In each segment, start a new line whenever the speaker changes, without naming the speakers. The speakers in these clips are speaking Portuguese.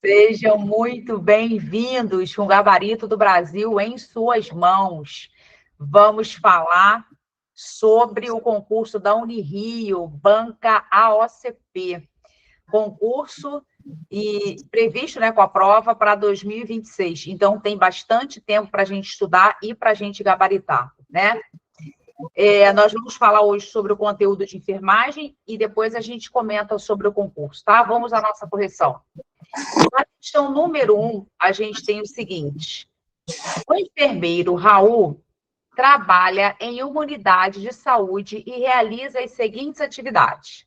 Sejam muito bem-vindos com o Gabarito do Brasil em suas mãos. Vamos falar sobre o concurso da Unirio, Banca AOCP. Concurso previsto, né, com a prova para 2026. Então, tem bastante tempo para a gente estudar e para a gente gabaritar, né? Nós vamos falar hoje sobre o conteúdo de enfermagem e depois a gente comenta sobre o concurso, tá? Vamos à nossa correção. Na questão número 1, a gente tem o seguinte: o enfermeiro Raul trabalha em uma unidade de saúde e realiza as seguintes atividades: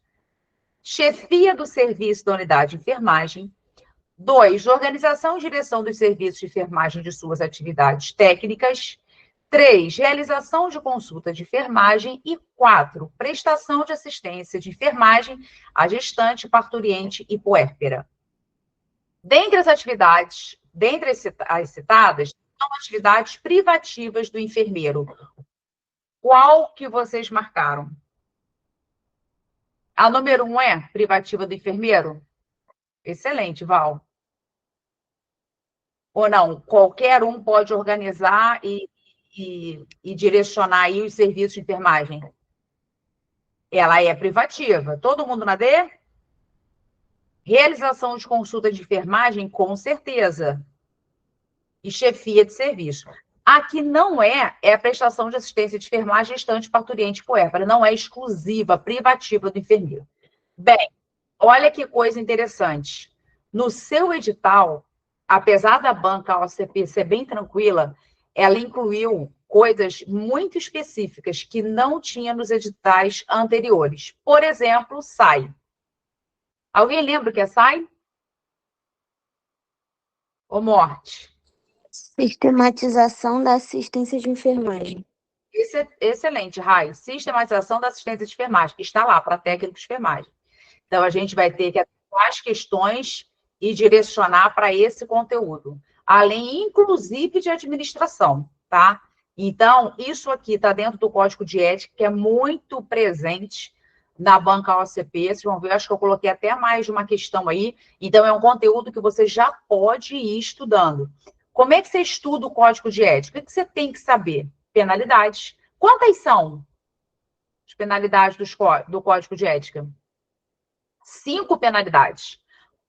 chefia do serviço da unidade de enfermagem. 2, organização e direção dos serviços de enfermagem de suas atividades técnicas. 3, realização de consulta de enfermagem. E 4, prestação de assistência de enfermagem à gestante, parturiente e puérpera. Dentre as atividades, dentre as citadas, são atividades privativas do enfermeiro. Qual que vocês marcaram? A número 1 é privativa do enfermeiro? Excelente, Val. Ou não? Qualquer um pode organizar e direcionar aí os serviços de enfermagem? Ela é privativa. Todo mundo na D? Realização de consulta de enfermagem, com certeza. E chefia de serviço. Aqui não é a prestação de assistência de enfermagem, gestante, parturiente e puérpera. Não é exclusiva, privativa do enfermeiro. Bem, olha que coisa interessante. No seu edital, apesar da banca OCP ser bem tranquila, ela incluiu coisas muito específicas que não tinha nos editais anteriores. Por exemplo, SAI. Alguém lembra o que é SAI? Ou morte?
Sistematização da assistência de enfermagem.
Excelente, Raio. Sistematização da assistência de enfermagem. Está lá para técnicos de enfermagem. Então, a gente vai ter que adequar as questões e direcionar para esse conteúdo. Além, inclusive, de administração, tá? Então, isso aqui está dentro do Código de Ética, que é muito presente na banca OCP. Vocês vão ver, acho que eu coloquei até mais de uma questão aí. Então, é um conteúdo que você já pode ir estudando. Como é que você estuda o Código de Ética? O que você tem que saber? Penalidades. Quantas são as penalidades do Código de Ética? 5 penalidades.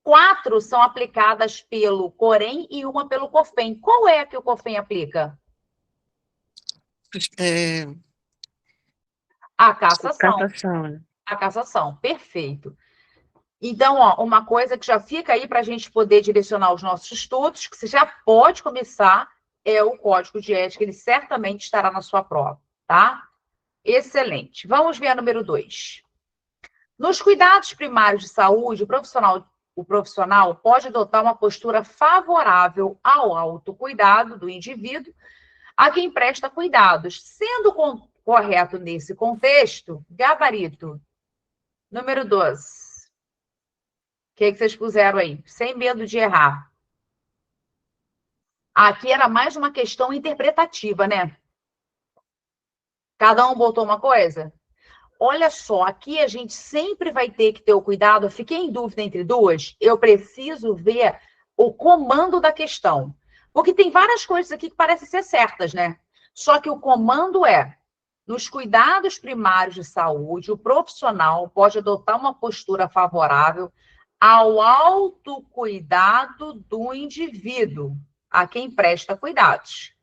4 são aplicadas pelo Corém e uma pelo COFEM. Qual é a que o COFEM aplica? A cassação.
Cassação.
A cassação, perfeito. Então, ó, uma coisa que já fica aí para a gente poder direcionar os nossos estudos, que você já pode começar, é o Código de Ética, ele certamente estará na sua prova, tá? Excelente. Vamos ver a número 2. Nos cuidados primários de saúde, o profissional pode adotar uma postura favorável ao autocuidado do indivíduo a quem presta cuidados. Sendo correto nesse contexto, gabarito. Número 12. O que vocês puseram aí? Sem medo de errar. Aqui era mais uma questão interpretativa, né? Cada um botou uma coisa? Olha só, aqui a gente sempre vai ter que ter o cuidado. Eu fiquei em dúvida entre duas. Eu preciso ver o comando da questão. Porque tem várias coisas aqui que parecem ser certas, né? Só que o comando é: nos cuidados primários de saúde, o profissional pode adotar uma postura favorável ao autocuidado do indivíduo, a quem presta cuidados.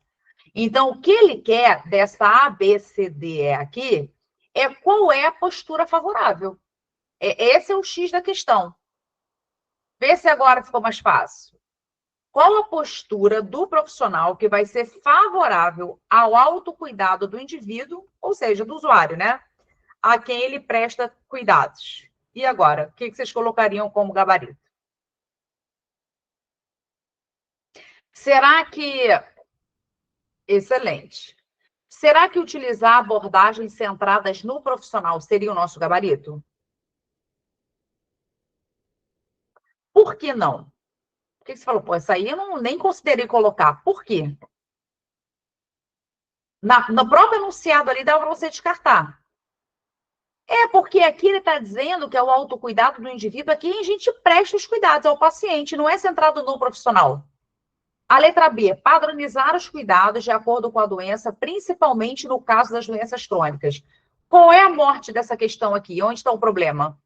Então, o que ele quer dessa ABCDE aqui é qual é a postura favorável. Esse é o X da questão. Vê se agora ficou mais fácil. Qual a postura do profissional que vai ser favorável ao autocuidado do indivíduo, ou seja, do usuário, né? A quem ele presta cuidados. E agora, o que vocês colocariam como gabarito? Será que... Excelente. Será que utilizar abordagens centradas no profissional seria o nosso gabarito? Por que não? Por que você falou? Pô, essa aí eu nem considerei colocar. Por quê? No próprio enunciado ali dá para você descartar. É porque aqui ele está dizendo que é o autocuidado do indivíduo, aqui a gente presta os cuidados ao paciente, não é centrado no profissional. A letra B, padronizar os cuidados de acordo com a doença, principalmente no caso das doenças crônicas. Qual é a morte dessa questão aqui? Onde está o problema?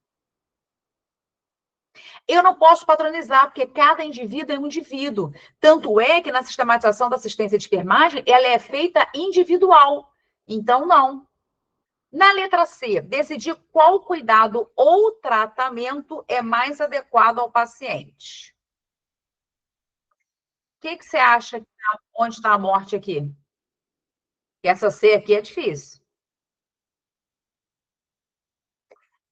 Eu não posso padronizar, porque cada indivíduo é um indivíduo. Tanto é que na sistematização da assistência de enfermagem, ela é feita individual. Então, não. Na letra C, decidir qual cuidado ou tratamento é mais adequado ao paciente. O que você acha? Onde está a morte aqui? Essa C aqui é difícil.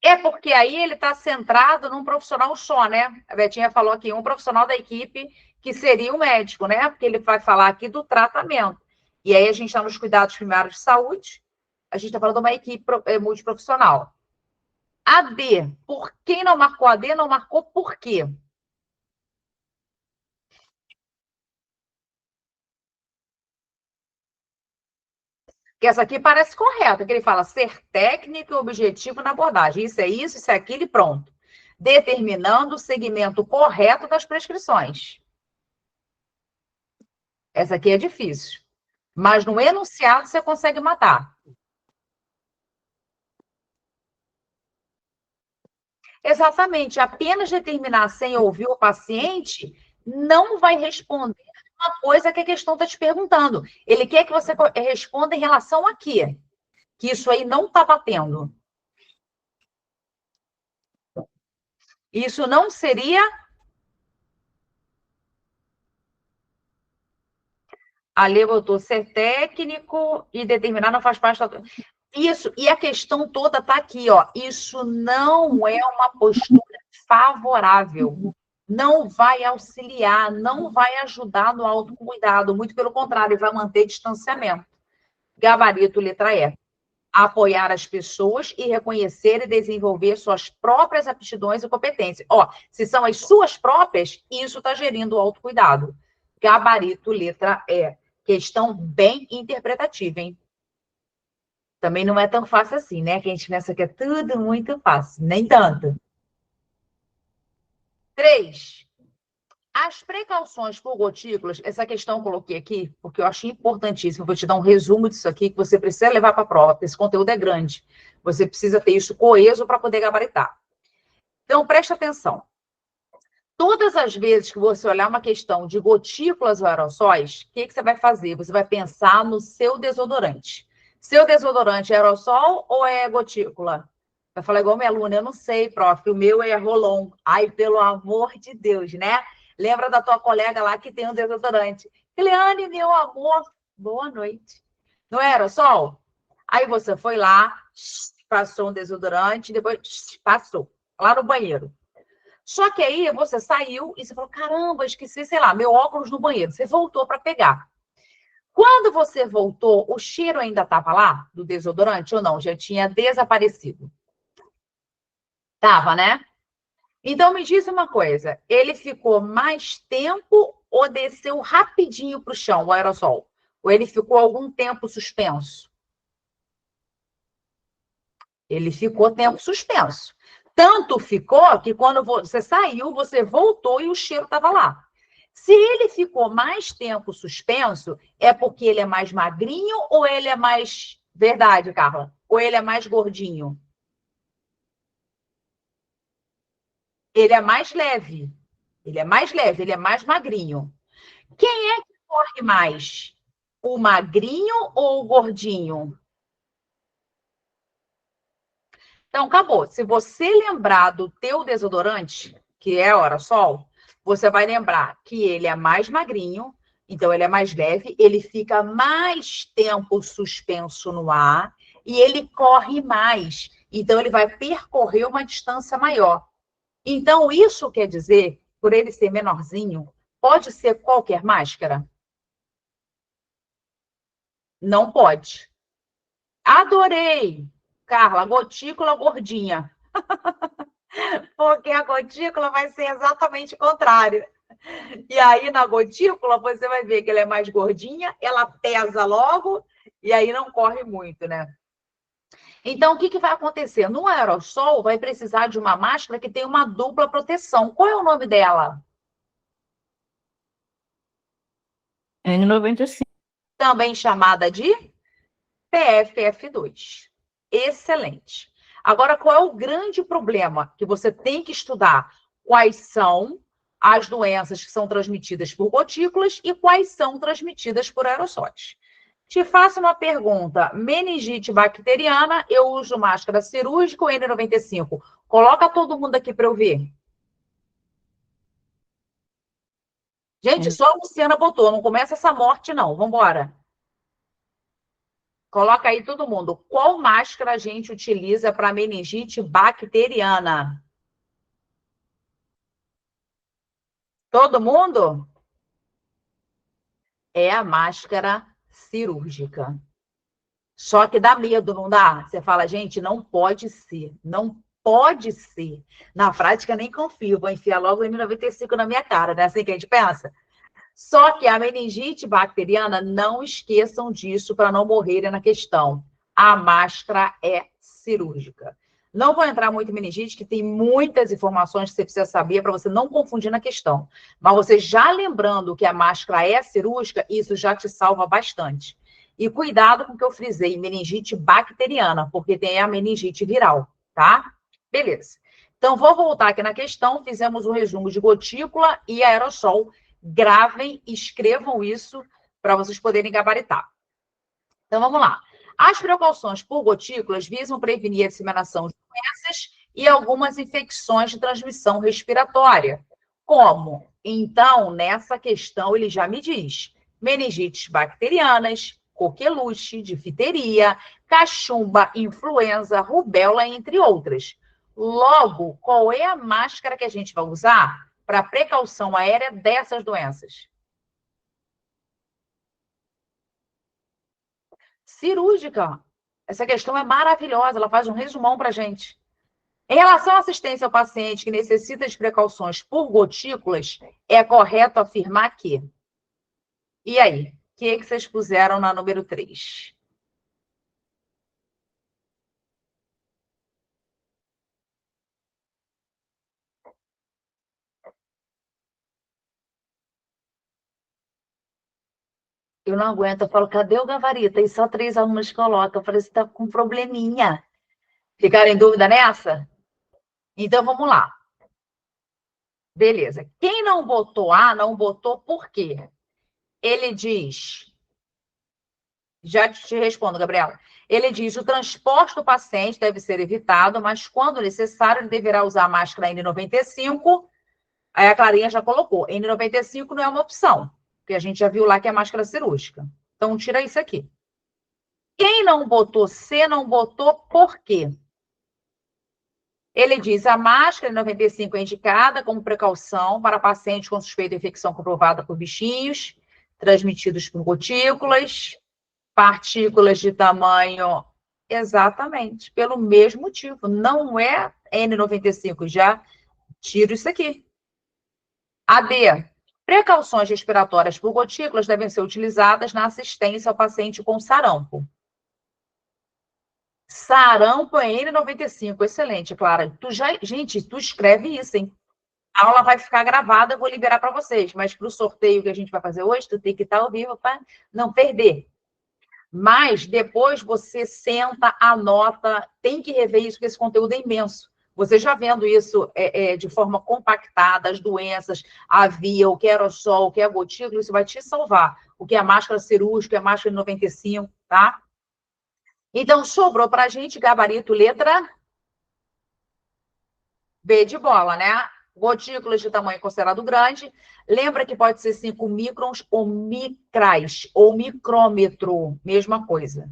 É porque aí ele está centrado num profissional só, né? A Betinha falou aqui, um profissional da equipe que seria o médico, né? Porque ele vai falar aqui do tratamento. E aí a gente está nos cuidados primários de saúde, a gente está falando de uma equipe multiprofissional. A D, por quem não marcou a D, não marcou por quê? Que essa aqui parece correta, que ele fala ser técnico e objetivo na abordagem. Isso é aquilo e pronto. Determinando o segmento correto das prescrições. Essa aqui é difícil. Mas no enunciado você consegue matar. Exatamente. Apenas determinar sem ouvir o paciente não vai responder uma coisa que a questão está te perguntando. Ele quer que você responda em relação a quê? Que isso aí não está batendo. Isso não seria... A lei botou ser técnico e determinar não faz parte da... Isso, e a questão toda está aqui, ó. Isso não é uma postura favorável. Não vai auxiliar, não vai ajudar no autocuidado. Muito pelo contrário, vai manter distanciamento. Gabarito, letra E. Apoiar as pessoas e reconhecer e desenvolver suas próprias aptidões e competências. Ó, se são as suas próprias, isso está gerindo o autocuidado. Gabarito, letra E. Questão bem interpretativa, hein? Também não é tão fácil assim, né? Que a gente pensa que é tudo muito fácil. Nem tanto. 3. As precauções por gotículas, essa questão eu coloquei aqui, porque eu achei importantíssimo. Vou te dar um resumo disso aqui, que você precisa levar para a prova, porque esse conteúdo é grande. Você precisa ter isso coeso para poder gabaritar. Então, preste atenção. Todas as vezes que você olhar uma questão de gotículas ou aerossóis, o que você vai fazer? Você vai pensar no seu desodorante. Seu desodorante é aerossol ou é gotícula? Vai falar igual minha aluna, eu não sei, prof, o meu é Rolon. Ai, pelo amor de Deus, né? Lembra da tua colega lá que tem um desodorante. Cleane, meu amor, boa noite. Não é aerossol? Aí você foi lá, passou um desodorante, depois passou lá no banheiro. Só que aí você saiu e você falou, caramba, esqueci, sei lá, meu óculos no banheiro. Você voltou para pegar. Quando você voltou, o cheiro ainda estava lá, do desodorante, ou não? Já tinha desaparecido? Tava, né? Então me diz uma coisa, ele ficou mais tempo ou desceu rapidinho para o chão, o aerossol? Ou ele ficou algum tempo suspenso? Ele ficou tempo suspenso. Tanto ficou que quando você saiu, você voltou e o cheiro estava lá. Se ele ficou mais tempo suspenso, é porque ele é mais magrinho ou ele é mais... Verdade, Carla? Ou ele é mais gordinho? Ele é mais leve. Ele é mais leve, ele é mais magrinho. Quem é que corre mais? O magrinho ou o gordinho? Então, acabou. Se você lembrar do teu desodorante, que é aerossol, você vai lembrar que ele é mais magrinho, então ele é mais leve, ele fica mais tempo suspenso no ar e ele corre mais. Então, ele vai percorrer uma distância maior. Então, isso quer dizer, por ele ser menorzinho, pode ser qualquer máscara? Não pode. Adorei! Carla, gotícula gordinha. Porque a gotícula vai ser exatamente o contrário. E aí, na gotícula, você vai ver que ela é mais gordinha, ela pesa logo, e aí não corre muito, né? Então, o que vai acontecer? No aerossol, vai precisar de uma máscara que tem uma dupla proteção. Qual é o nome dela?
N95.
Também chamada de PFF2. Excelente. Agora, qual é o grande problema que você tem que estudar? Quais são as doenças que são transmitidas por gotículas e quais são transmitidas por aerossóis? Te faço uma pergunta. Meningite bacteriana, eu uso máscara cirúrgica ou N95? Coloca todo mundo aqui para eu ver. Gente, só a Luciana botou. Não começa essa morte, não. Vamos embora. Coloca aí todo mundo. Qual máscara a gente utiliza para meningite bacteriana? Todo mundo? É a máscara cirúrgica. Só que dá medo, não dá? Você fala, gente, não pode ser. Não pode ser. Na prática, nem confio. Vou enfiar logo o N95 na minha cara, né? Assim que a gente pensa. Só que a meningite bacteriana, não esqueçam disso para não morrerem na questão. A máscara é cirúrgica. Não vou entrar muito em meningite, que tem muitas informações que você precisa saber para você não confundir na questão. Mas você já lembrando que a máscara é cirúrgica, isso já te salva bastante. E cuidado com o que eu frisei, meningite bacteriana, porque tem a meningite viral, tá? Beleza. Então, vou voltar aqui na questão. Fizemos um resumo de gotícula e aerossol. Gravem, escrevam isso para vocês poderem gabaritar. Então, vamos lá. As precauções por gotículas visam prevenir a disseminação de doenças e algumas infecções de transmissão respiratória. Como? Então, nessa questão, ele já me diz: meningites bacterianas, coqueluche, difteria, cachumba, influenza, rubéola, entre outras. Logo, qual é a máscara que a gente vai usar para precaução aérea dessas doenças? Cirúrgica. Essa questão é maravilhosa, ela faz um resumão para a gente. Em relação à assistência ao paciente que necessita de precauções por gotículas, é correto afirmar que. E aí? O que vocês puseram na número 3? Eu não aguento, eu falo, cadê o gabarito? E só 3 alunos colocam. Eu falei, você está com probleminha. Ficaram em dúvida nessa? Então, vamos lá. Beleza. Quem não botou A, não botou por quê? Ele diz... Já te respondo, Gabriela. Ele diz: o transporte do paciente deve ser evitado, mas quando necessário, ele deverá usar a máscara N95. Aí a Clarinha já colocou: N95 não é uma opção, porque a gente já viu lá que é máscara cirúrgica. Então, tira isso aqui. Quem não botou C, não botou por quê? Ele diz: a máscara N95 é indicada como precaução para pacientes com suspeita de infecção comprovada por bichinhos, transmitidos por gotículas, partículas de tamanho, exatamente, pelo mesmo motivo. Não é N95, já tiro isso aqui. AD. Precauções respiratórias por gotículas devem ser utilizadas na assistência ao paciente com sarampo. Sarampo é N95, excelente, Clara. Gente, tu escreve isso, hein? A aula vai ficar gravada, eu vou liberar para vocês, mas para o sorteio que a gente vai fazer hoje, tu tem que estar ao vivo para não perder. Mas depois você senta, anota, tem que rever isso, porque esse conteúdo é imenso. Você já vendo isso de forma compactada, as doenças, a via, o que é aerossol, o que é gotícula, isso vai te salvar. O que é máscara cirúrgica, o que é máscara 95, tá? Então, sobrou para a gente gabarito letra B de bola, né? Gotículas de tamanho considerado grande. Lembra que pode ser 5 microns ou micrais, ou micrômetro, mesma coisa.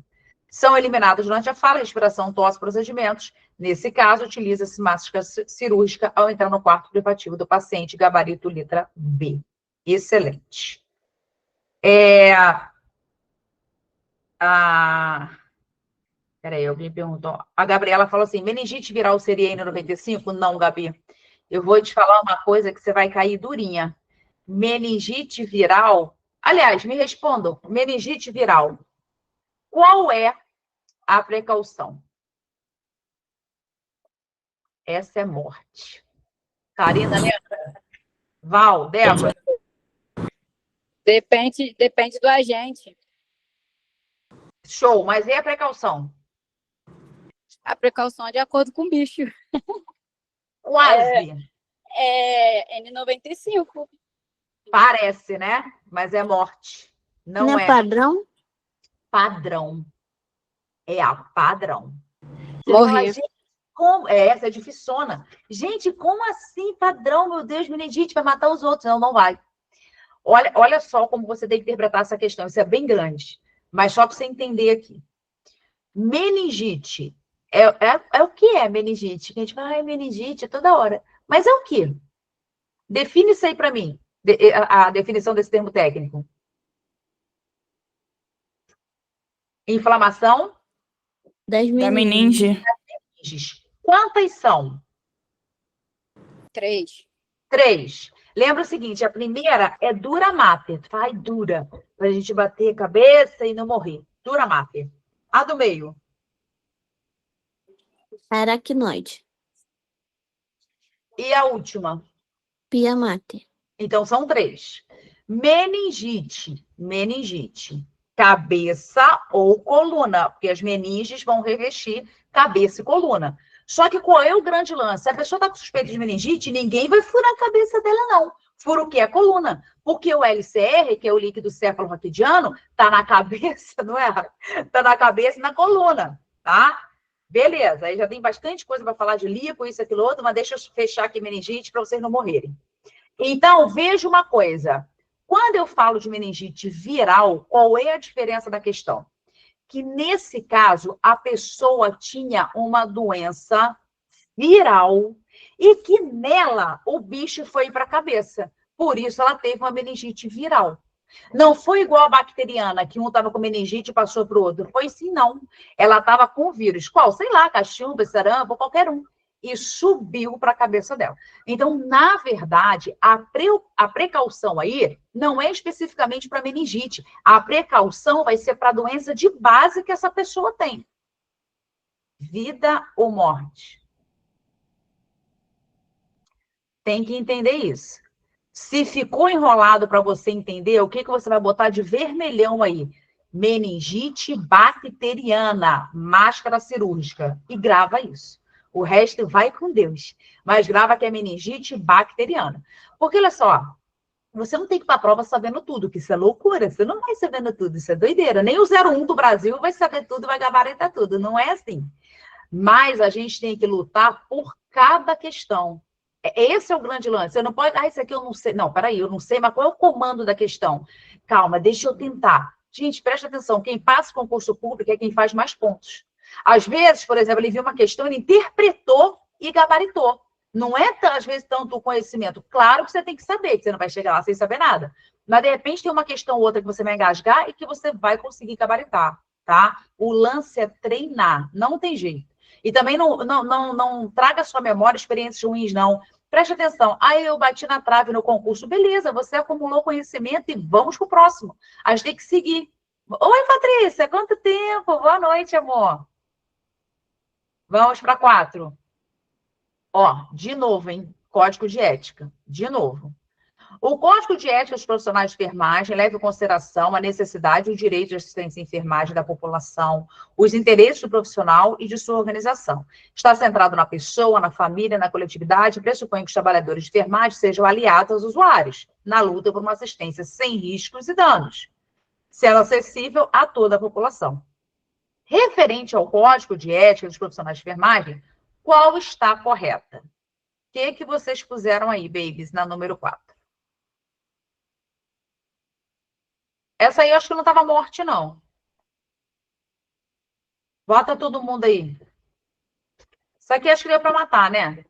São eliminados durante a fala, respiração, tosse, procedimentos. Nesse caso, utiliza-se máscara cirúrgica ao entrar no quarto privativo do paciente, gabarito letra B. Excelente. Peraí, alguém perguntou. A Gabriela falou assim, meningite viral seria N95? Não, Gabi. Eu vou te falar uma coisa que você vai cair durinha. Meningite viral... Aliás, me respondam. Meningite viral. Qual é a precaução? Essa é morte. Karina, lembra? Val, Débora?
Depende do agente.
Show, mas e a precaução?
A precaução é de acordo com o bicho.
Quase.
É N95.
Parece, né? Mas é morte. Não é
padrão?
padrão. É a padrão. Você
Morri.
fala, gente, como? Essa é dificilona. Gente, como assim padrão? Meu Deus, meningite vai matar os outros. Não, não vai. Olha só como você tem que interpretar essa questão. Isso é bem grande. Mas só para você entender aqui. Meningite. É o que é meningite? A gente fala, meningite toda hora. Mas é o quê? Define isso aí para mim. A definição desse termo técnico. Inflamação
Das
Da
meninges.
meninge.
Quantas são?
3.
3. Lembra o seguinte, a primeira é dura mater. Vai dura, para a gente bater a cabeça e não morrer. Dura mater. A do meio.
Aracnoide.
E a última?
Pia mater.
Então, são 3. Meningite. Cabeça ou coluna, porque as meninges vão revestir cabeça e coluna. Só que qual é o grande lance? Se a pessoa está com suspeita de meningite, ninguém vai furar a cabeça dela, não. Fura o que? A coluna. Porque o LCR, que é o líquido cefalorraquidiano, está na cabeça, não é? Está na cabeça e na coluna, tá? Beleza, aí já tem bastante coisa para falar de lipo, isso, aquilo, outro, mas deixa eu fechar aqui meningite para vocês não morrerem. Então, veja uma coisa. Quando eu falo de meningite viral, qual é a diferença da questão? Que, nesse caso, a pessoa tinha uma doença viral e que nela o bicho foi para a cabeça. Por isso, ela teve uma meningite viral. Não foi igual a bacteriana, que um estava com meningite e passou para o outro. Foi sim, não. Ela estava com vírus. Qual? Sei lá, cachumba, sarampo, qualquer um. E subiu para a cabeça dela. Então, na verdade, a precaução aí não é especificamente para meningite. A precaução vai ser para a doença de base que essa pessoa tem. Vida ou morte. Tem que entender isso. Se ficou enrolado para você entender, o que você vai botar de vermelhão aí? Meningite bacteriana, máscara cirúrgica. E grava isso. O resto vai com Deus. Mas grava que é meningite bacteriana. Porque, olha só, você não tem que ir para a prova sabendo tudo, que isso é loucura. Você não vai sabendo tudo, isso é doideira. Nem o 01 do Brasil vai saber tudo, vai gabaritar tudo. Não é assim. Mas a gente tem que lutar por cada questão. Esse é o grande lance. Você não pode... isso aqui eu não sei. Não, peraí, eu não sei, mas qual é o comando da questão? Calma, deixa eu tentar. Gente, presta atenção. Quem passa concurso público é quem faz mais pontos. Às vezes, por exemplo, ele viu uma questão, ele interpretou e gabaritou. Não é, às vezes, tanto o conhecimento. Claro que você tem que saber, que você não vai chegar lá sem saber nada. Mas, de repente, tem uma questão ou outra que você vai engasgar e que você vai conseguir gabaritar, tá? O lance é treinar. Não tem jeito. E também não traga à sua memória experiências ruins, não. Preste atenção. Aí eu bati na trave no concurso. Beleza, você acumulou conhecimento e vamos pro próximo. A gente tem que seguir. Oi, Patrícia, quanto tempo? Boa noite, amor. Vamos para 4. Ó, de novo, hein? Código de ética. De novo. O Código de Ética dos Profissionais de Enfermagem leva em consideração a necessidade e o direito de assistência à enfermagem da população, os interesses do profissional e de sua organização. Está centrado na pessoa, na família, na coletividade e pressupõe que os trabalhadores de enfermagem sejam aliados aos usuários, na luta por uma assistência sem riscos e danos, sendo acessível a toda a população. Referente ao Código de Ética dos Profissionais de Enfermagem, qual está correta? O que vocês puseram aí, babies, na número 4? Essa aí eu acho que não estava morte, não. Bota todo mundo aí. Isso aqui acho que deu para matar, né?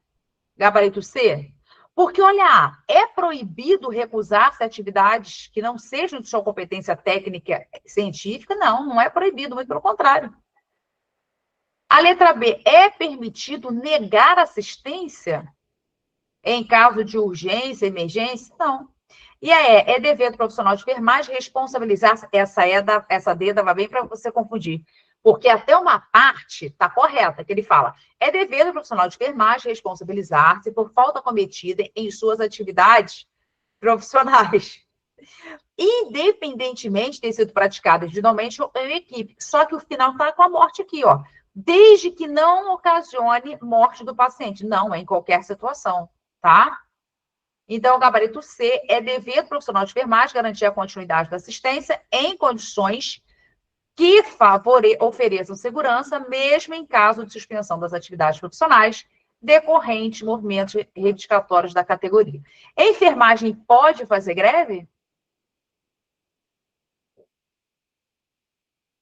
Gabarito C. Porque, olha, é proibido recusar-se atividades que não sejam de sua competência técnica científica? Não, não é proibido, muito pelo contrário. A letra B, é permitido negar assistência em caso de urgência, emergência? Não. E a E, é dever do profissional de enfermagem responsabilizar, essa D dava bem para você confundir, Porque até uma parte está correta, que ele fala, é dever do profissional de enfermagem responsabilizar-se por falta cometida em suas atividades profissionais, independentemente de ter sido praticada individualmente ou em equipe. Só que o final está com a morte aqui, ó. Desde que não ocasione morte do paciente. Não, é em qualquer situação, tá? Então, o gabarito C é dever do profissional de enfermagem garantir a continuidade da assistência em condições que ofereçam segurança, mesmo em caso de suspensão das atividades profissionais decorrentes de movimentos reivindicatórios da categoria. A enfermagem pode fazer greve?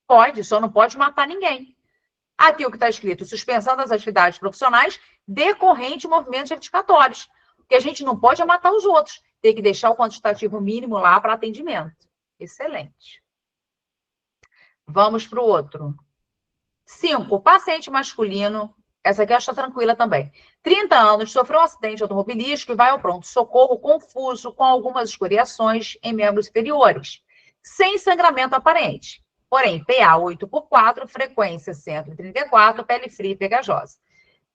Pode, só não pode matar ninguém. Aqui o que está escrito, suspensão das atividades profissionais decorrente de movimentos reivindicatórios. O que a gente não pode é matar os outros. Tem que deixar o quantitativo mínimo lá para atendimento. Excelente. Vamos para o outro. 5. Paciente masculino. Essa aqui eu acho tranquila também. 30 anos, sofreu um acidente automobilístico e vai ao pronto-socorro confuso com algumas escoriações em membros superiores, sem sangramento aparente. Porém, PA 8x4, frequência 134, pele fria e pegajosa.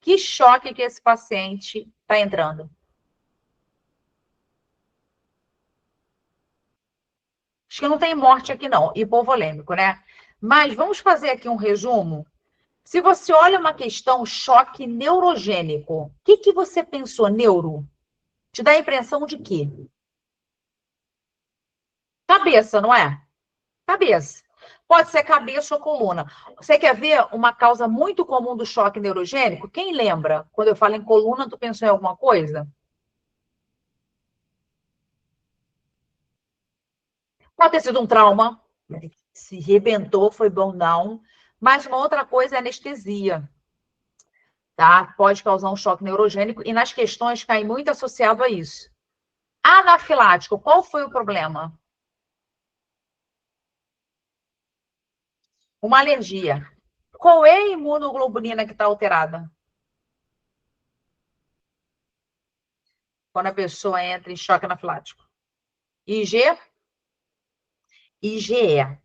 Que choque que esse paciente está entrando. Acho que não tem morte aqui, não. Hipovolêmico, né? Mas vamos fazer aqui um resumo. Se você olha uma questão choque neurogênico, o que você pensou, neuro? Te dá a impressão de quê? Cabeça, não é? Cabeça. Pode ser cabeça ou coluna. Você quer ver uma causa muito comum do choque neurogênico? Quem lembra? Quando eu falo em coluna, tu pensou em alguma coisa? Pode ter sido um trauma. Se rebentou, foi bom, não. Mas uma outra coisa é anestesia. Tá? Pode causar um choque neurogênico e nas questões cai muito associado a isso. Anafilático, qual foi o problema? Uma alergia. Qual é a imunoglobulina que está alterada? Quando a pessoa entra em choque anafilático. IG? IgE.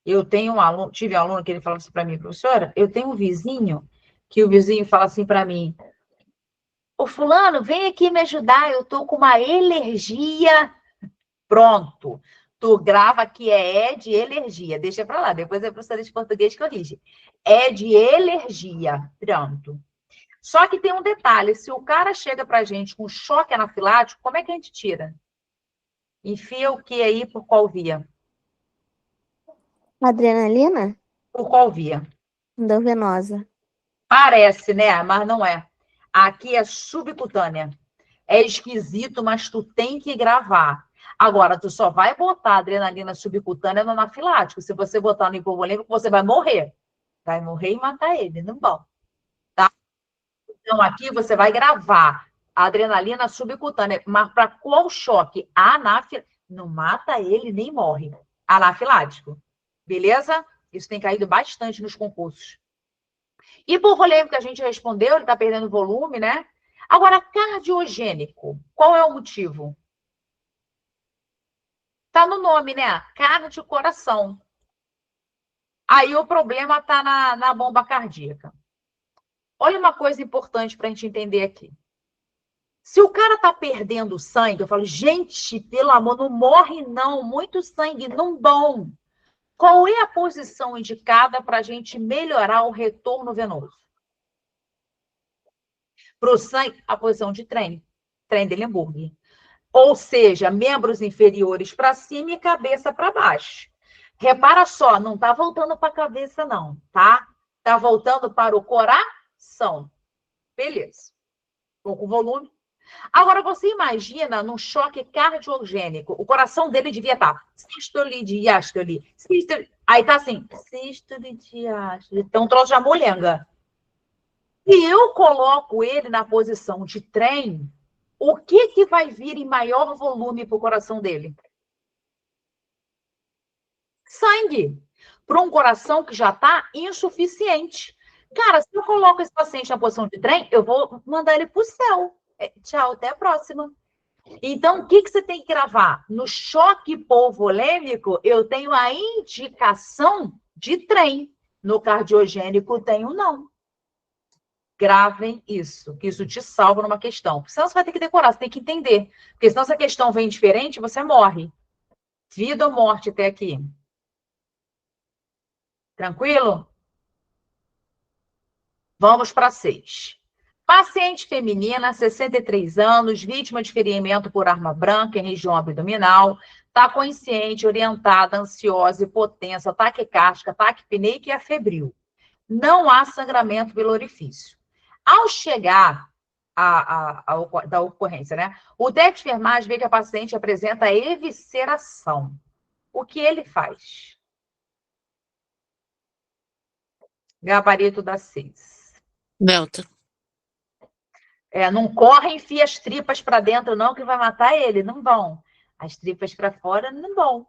Eu tenho um aluno, tive um aluno que ele falou assim para mim, professora, eu tenho um vizinho, que o vizinho fala assim para mim, ô fulano, vem aqui me ajudar, eu tô com uma alergia. Pronto. Tu grava que é de alergia. Deixa para lá, depois a professora de português corrige. É de alergia. Pronto. Só que tem um detalhe, se o cara chega pra gente com choque anafilático, como é que a gente tira? Enfia o que aí por qual via?
Adrenalina?
Por qual via?
Endovenosa.
Parece, né? Mas não é. Aqui é subcutânea. É esquisito, mas tu tem que gravar. Agora, tu só vai botar adrenalina subcutânea no anafilático. Se você botar no hipovolêmico, você vai morrer. Vai morrer e matar ele, não bom. Tá? Então, aqui você vai gravar a adrenalina subcutânea. Mas para qual choque? Anafilático. Não mata ele, nem morre. Anafilático. Beleza? Isso tem caído bastante nos concursos. Hipovolêmico, a gente respondeu, ele está perdendo volume, né? Agora, cardiogênico, qual é o motivo? Está no nome, né? Cardio, coração. Aí o problema está na bomba cardíaca. Olha uma coisa importante para a gente entender aqui. Se o cara está perdendo sangue, eu falo, gente, pelo amor, não morre não, muito sangue, não bom. Qual é a posição indicada para a gente melhorar o retorno venoso? Para o sangue, a posição de Trendelenburg. Ou seja, membros inferiores para cima e cabeça para baixo. Repara só, não está voltando para a cabeça, não, tá? Está voltando para o coração. Beleza. Pouco volume. Agora, você imagina num choque cardiogênico, o coração dele devia estar sístole, diástole, sístole. Aí tá assim, sístole, diástole. Então, troço de amolenga. E eu coloco ele na posição de trem, o que vai vir em maior volume para o coração dele? Sangue. Para um coração que já está insuficiente. Cara, se eu coloco esse paciente na posição de trem, eu vou mandar ele para o céu. Tchau, até a próxima. Então, o que você tem que gravar? No choque hipovolêmico, eu tenho a indicação de trem. No cardiogênico tem o não. Gravem isso, que isso te salva numa questão. Senão você vai ter que decorar, você tem que entender. Porque senão se a questão vem diferente, você morre. Vida ou morte até aqui. Tranquilo? Vamos para 6. Paciente feminina, 63 anos, vítima de ferimento por arma branca em região abdominal, está consciente, orientada, ansiosa, hipotensa, taquicárdica, taquipneica e afebril. Não há sangramento pelo orifício. Ao chegar da ocorrência, né? O técnico de enfermagem vê que a paciente apresenta evisceração. O que ele faz? Gabarito da 6.
Delta.
Não corre e enfia as tripas para dentro, não, que vai matar ele. Não vão. As tripas para fora não vão.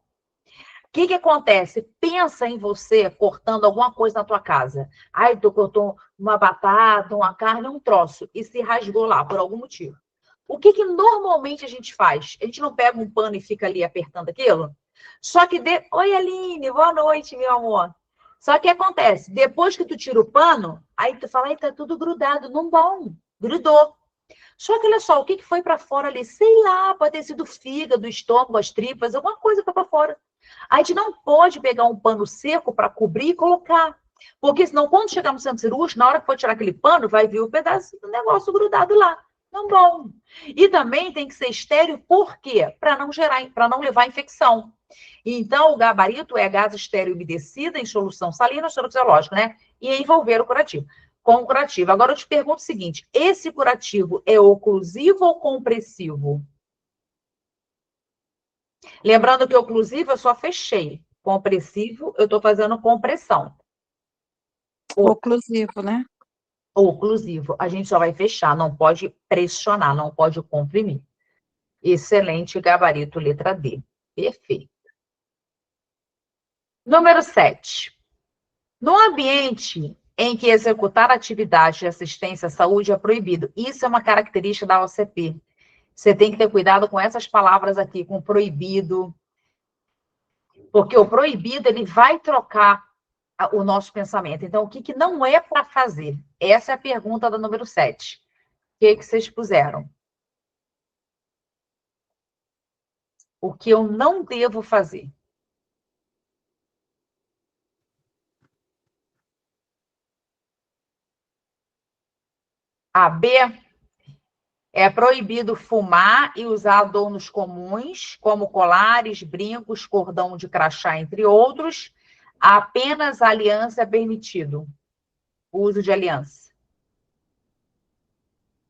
O que acontece? Pensa em você cortando alguma coisa na tua casa. Ai, tu cortou uma batata, uma carne, um troço, e se rasgou lá, por algum motivo. O que normalmente a gente faz? A gente não pega um pano e fica ali apertando aquilo? Só que... Oi, Aline, boa noite, meu amor. Só que acontece, depois que tu tira o pano, aí tu fala, ai, tá tudo grudado. Não bom, grudou. Só que olha só, o que foi para fora ali? Sei lá, pode ter sido o fígado, o estômago, as tripas, alguma coisa foi para fora. A gente não pode pegar um pano seco para cobrir e colocar. Porque senão, quando chegar no centro cirúrgico, na hora que for tirar aquele pano, vai vir o pedaço do negócio grudado lá. Não bom. E também tem que ser estéril, por quê? Para não levar infecção. Então, o gabarito é gás estéril umedecida em solução salina ou soro fisiológico, né? E envolver o curativo. Com o curativo. Agora, eu te pergunto o seguinte, esse curativo é oclusivo ou compressivo? Lembrando que oclusivo eu só fechei. Compressivo, eu estou fazendo compressão.
Oclusivo, né?
Oclusivo. A gente só vai fechar, não pode pressionar, não pode comprimir. Excelente, gabarito, letra D. Perfeito. Número 7. No ambiente em que executar atividade de assistência à saúde é proibido. Isso é uma característica da OCP. Você tem que ter cuidado com essas palavras aqui, com proibido. Porque o proibido, ele vai trocar o nosso pensamento. Então, o que não é para fazer? Essa é a pergunta da número 7. O que vocês puseram? O que eu não devo fazer? A B, é proibido fumar e usar adornos comuns, como colares, brincos, cordão de crachá, entre outros. Apenas aliança é permitido. O uso de aliança.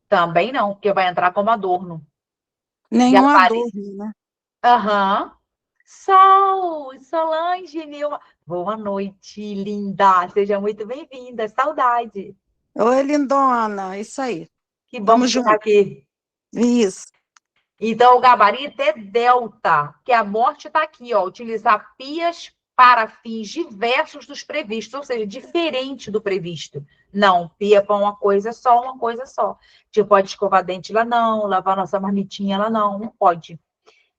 Também não, porque vai entrar como adorno.
Nenhum adorno, né?
Aham. Solange, boa noite, linda. Seja muito bem-vinda. Saudade.
Oi, lindona. Isso aí.
Que bom estar aqui.
Isso.
Então, o gabarito é delta, que a morte está aqui, ó. Utilizar pias para fins diversos dos previstos, ou seja, diferente do previsto. Não, pia para uma coisa só. Tipo, pode escovar dente lá não, lavar nossa marmitinha lá não pode.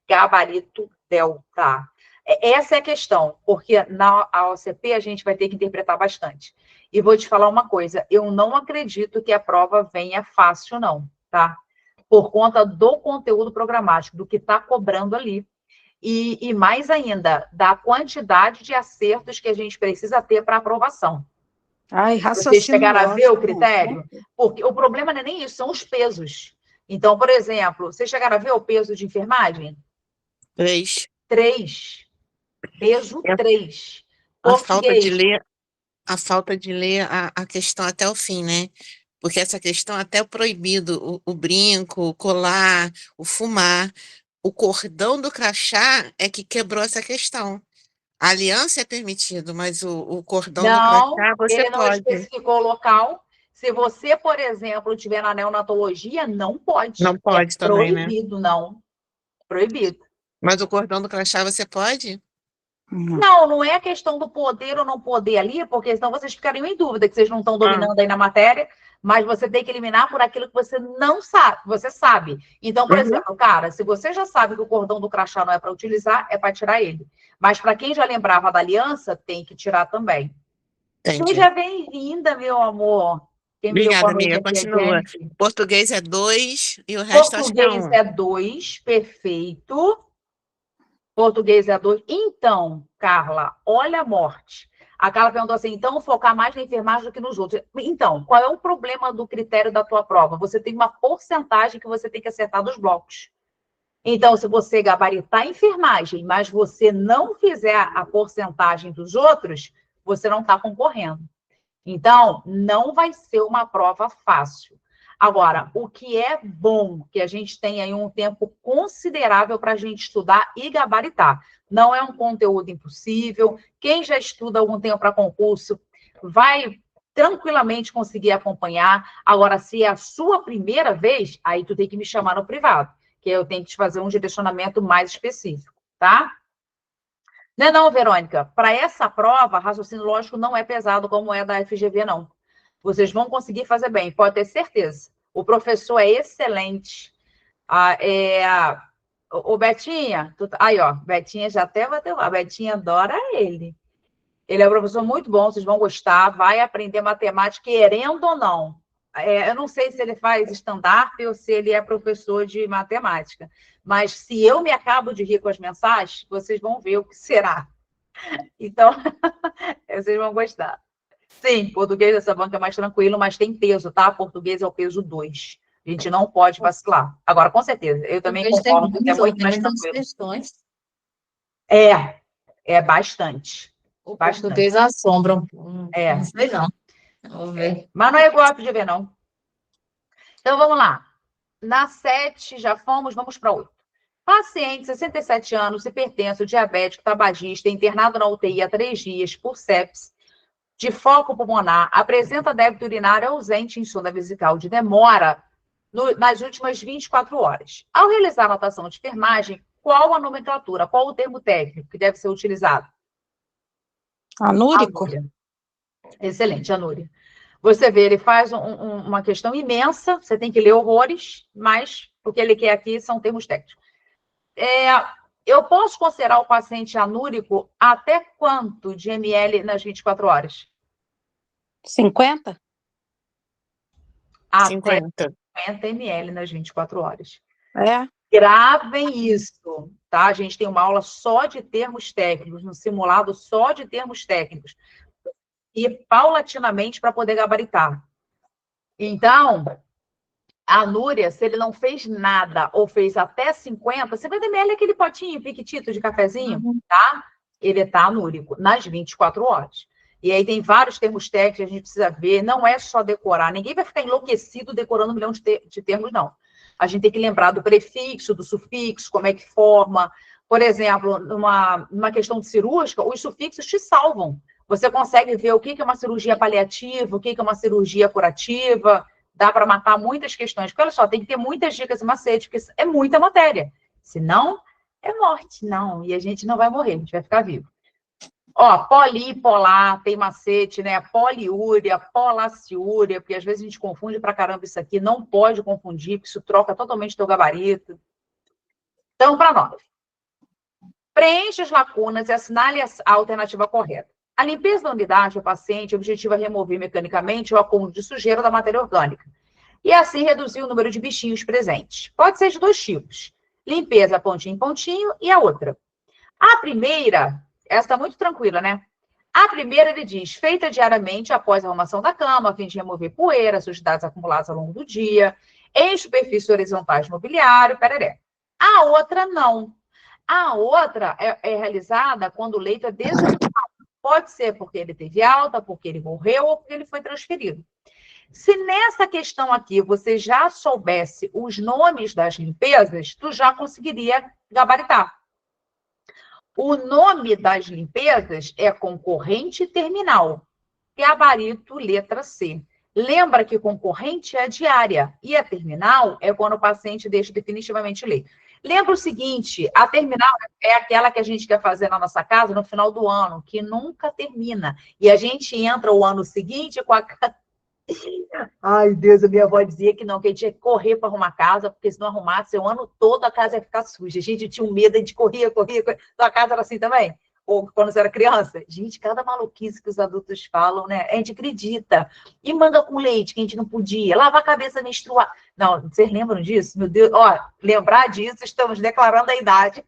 Gabarito delta. Essa é a questão, porque na OCP a gente vai ter que interpretar bastante. E vou te falar uma coisa, eu não acredito que a prova venha fácil não, tá? Por conta do conteúdo programático, do que está cobrando ali. E mais ainda, da quantidade de acertos que a gente precisa ter para aprovação.
Ai, raciocínio.
Vocês chegaram a ver o critério? Porque o problema não é nem isso, são os pesos. Então, por exemplo, vocês chegaram a ver o peso de enfermagem?
3.
3. Peso 3.
A falta de ler a questão até o fim, né? Porque essa questão até o proibido, o brinco, o colar, o fumar, o cordão do crachá é que quebrou essa questão. A aliança é permitido, mas o cordão do crachá você
ele não
pode.
especificou o local. Se você, por exemplo, tiver na neonatologia, não pode.
Não pode também, né?
Proibido, não. Proibido.
Mas o cordão do crachá você pode?
Não é questão do poder ou não poder ali, porque senão vocês ficariam em dúvida, que vocês não estão dominando aí na matéria. mas você tem que eliminar por aquilo que você não sabe, você sabe. Então, por exemplo, cara, se você já sabe que o cordão do crachá não é para utilizar, é para tirar ele. Mas para quem já lembrava da aliança, tem que tirar também.
Entendi.
Seja bem-vinda, meu amor. Quem me deu
Obrigada,
boa noite
amiga.
aqui é
Continua.
Jennifer.
Português é 2 e o resto acho que é
Português
1.
é 2, perfeito. Português é 2. Então, Carla, olha a morte. A Carla perguntou assim, então focar mais na enfermagem do que nos outros. Então, qual é o problema do critério da tua prova? Você tem uma porcentagem que você tem que acertar dos blocos. Então, se você gabaritar a enfermagem, mas você não fizer a porcentagem dos outros, você não está concorrendo. Então, não vai ser uma prova fácil. Agora, o que é bom, que a gente tem aí um tempo considerável para a gente estudar e gabaritar. Não é um conteúdo impossível. Quem já estuda algum tempo para concurso vai tranquilamente conseguir acompanhar. Agora, se é a sua primeira vez, aí tu tem que me chamar no privado, que eu tenho que te fazer um direcionamento mais específico, tá? Não, Verônica, para essa prova, raciocínio lógico não é pesado como é da FGV, não. Vocês vão conseguir fazer bem, pode ter certeza. O professor é excelente. O Betinha, aí, ó, Betinha já até bateu lá. A Betinha adora ele. Ele é um professor muito bom, vocês vão gostar, vai aprender matemática, querendo ou não. Eu não sei se ele faz estandarte ou se ele é professor de matemática, mas se eu me acabo de rir com as mensagens, vocês vão ver o que será. Então, vocês vão gostar. Sim, português dessa banca é mais tranquilo, mas tem peso, tá? Português é o peso 2. A gente não pode vacilar. Agora, com certeza, eu também concordo que é muito mais tranquilo.
Questões.
É bastante.
O
Bastante.
português assombra.
Não
sei não. Vamos ver.
Mas não é igual a FGV, não. Então, vamos lá. Na 7, já fomos, vamos para 8. Paciente, 67 anos, hipertenso, diabético, tabagista, internado na UTI há 3 dias por sepsis, de foco pulmonar, apresenta débito urinário ausente em sonda vesical de demora nas últimas 24 horas. Ao realizar a anotação de enfermagem, qual a nomenclatura, qual o termo técnico que deve ser utilizado?
Anúrico?
Anúria. Excelente, anúria. Você vê, ele faz uma questão imensa, você tem que ler horrores, mas o que ele quer aqui são termos técnicos. Eu posso considerar o paciente anúrico até quanto de ml nas 24 horas?
50?
Até
50.
50 ml nas 24 horas.
É.
Gravem isso, tá? A gente tem uma aula só de termos técnicos, um simulado só de termos técnicos. E paulatinamente para poder gabaritar. Então, a anúria, se ele não fez nada ou fez até 50 ml é aquele potinho piquitito de cafezinho, tá? Ele está anúrico nas 24 horas. E aí tem vários termos técnicos que a gente precisa ver, não é só decorar. Ninguém vai ficar enlouquecido decorando 1 milhão de termos, não. A gente tem que lembrar do prefixo, do sufixo, como é que forma. Por exemplo, numa questão de cirúrgica, os sufixos te salvam. Você consegue ver o que é uma cirurgia paliativa, o que é uma cirurgia curativa. Dá para matar muitas questões. Porque, olha só, tem que ter muitas dicas e macetes, porque é muita matéria. Senão, é morte. Não, e a gente não vai morrer, a gente vai ficar vivo. Ó, polipolar, tem macete, né? Poliúria, polaciúria, porque às vezes a gente confunde pra caramba isso aqui. Não pode confundir, porque isso troca totalmente teu gabarito. Então, para nós. Preencha as lacunas e assinale a alternativa correta. A limpeza da unidade do paciente objetiva remover mecanicamente o acúmulo de sujeira da matéria orgânica e assim reduzir o número de bichinhos presentes. Pode ser de 2 tipos. Limpeza pontinho em pontinho e a outra. A primeira, essa está muito tranquila, né? A primeira, ele diz, feita diariamente após a arrumação da cama, a fim de remover poeira, sujidades acumuladas ao longo do dia, em superfícies horizontais de mobiliário, pereré. A outra, não. A outra é realizada quando o leito é desocupado. Pode ser porque ele teve alta, porque ele morreu ou porque ele foi transferido. Se nessa questão aqui você já soubesse os nomes das limpezas, tu já conseguiria gabaritar. O nome das limpezas é concorrente terminal. Gabarito, letra C. Lembra que concorrente é a diária e a terminal é quando o paciente deixa definitivamente o leito. Lembra o seguinte, a terminal é aquela que a gente quer fazer na nossa casa no final do ano, que nunca termina. E a gente entra o ano seguinte com a... Ai, Deus, a minha avó dizia que não, que a gente tinha que correr para arrumar a casa, porque se não arrumasse o ano todo a casa ia ficar suja. Gente, eu tinha um medo, a gente corria. Tua casa era assim também? Ou quando você era criança? Gente, cada maluquice que os adultos falam, né? A gente acredita. E manga com leite, que a gente não podia. Lavar a cabeça menstruar. Não, vocês lembram disso? Meu Deus, ó, lembrar disso, estamos declarando a idade.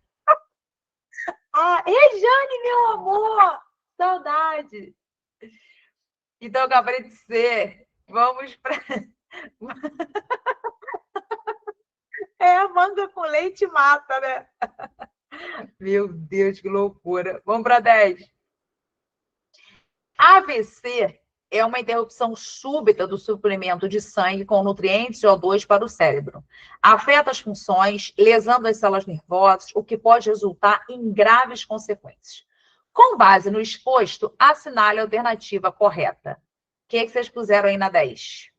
Ah, Rejane, meu amor! Saudade! Então, acabei de ser. Vamos para. É, manga com leite mata, né? Meu Deus, que loucura. Vamos para 10. AVC é uma interrupção súbita do suprimento de sangue com nutrientes e O2 para o cérebro. Afeta as funções, lesando as células nervosas, o que pode resultar em graves consequências. Com base no exposto, assinale a alternativa correta. O que vocês puseram aí na 10?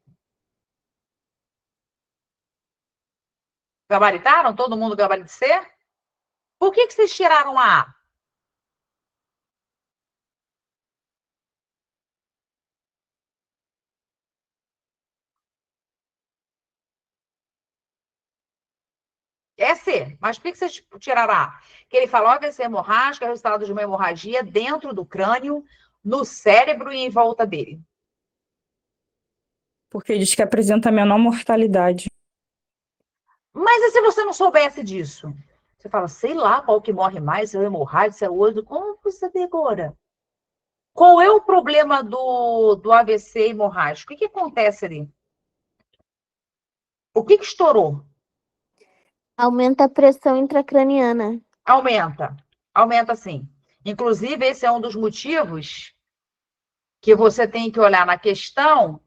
Gabaritaram? Todo mundo gabarito C? Por que vocês tiraram a A? É C, mas por que vocês tiraram a A? Que ele falou que esse hemorrágico é resultado de uma hemorragia dentro do crânio, no cérebro e em volta dele.
Porque diz que apresenta menor mortalidade.
Mas e se você não soubesse disso? Você fala, sei lá qual que morre mais, se é o hemorrágico, se é o outro. Como você saber agora? Qual é o problema do AVC hemorrágico? O que acontece ali? O que estourou?
Aumenta a pressão intracraniana.
Aumenta. Aumenta sim. Inclusive, esse é um dos motivos que você tem que olhar na questão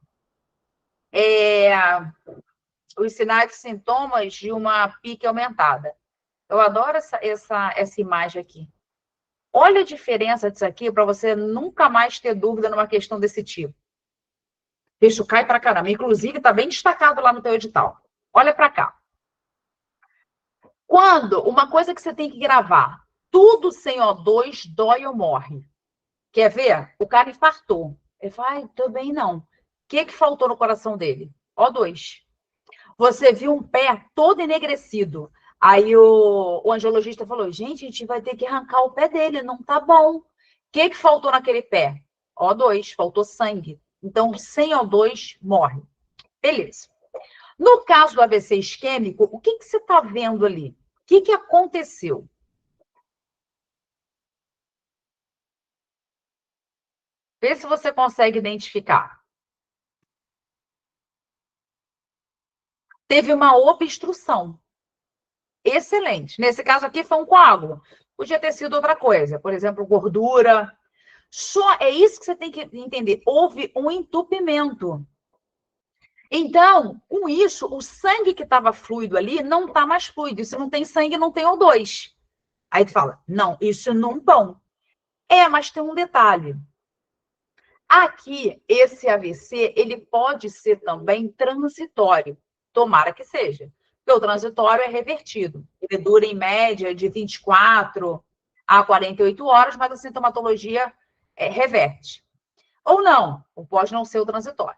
os sinais e sintomas de uma pique aumentada. Eu adoro essa imagem aqui. Olha a diferença disso aqui para você nunca mais ter dúvida numa questão desse tipo. Isso cai para caramba. Inclusive, está bem destacado lá no teu edital. Olha para cá. Quando uma coisa que você tem que gravar, tudo sem O2 dói ou morre. Quer ver? O cara infartou. Ele fala, ai, tô bem não. O que faltou no coração dele? O2. Você viu um pé todo enegrecido. Aí o angiologista falou, gente, a gente vai ter que arrancar o pé dele, não tá bom. O que faltou naquele pé? O2, faltou sangue. Então, sem O2, morre. Beleza. No caso do AVC isquêmico, o que você está vendo ali? O que aconteceu? Vê se você consegue identificar. Teve uma obstrução. Excelente. Nesse caso aqui foi um coágulo. Podia ter sido outra coisa, por exemplo, gordura. Só é isso que você tem que entender. Houve um entupimento. Então, com isso, o sangue que estava fluido ali não está mais fluido. Se não tem sangue, não tem O2. Aí tu fala, não, isso não é bom. Mas tem um detalhe. Aqui, esse AVC, ele pode ser também transitório. Tomara que seja. Porque o transitório é revertido. Ele dura, em média, de 24 a 48 horas, mas a sintomatologia reverte. Ou não, pode não ser o transitório.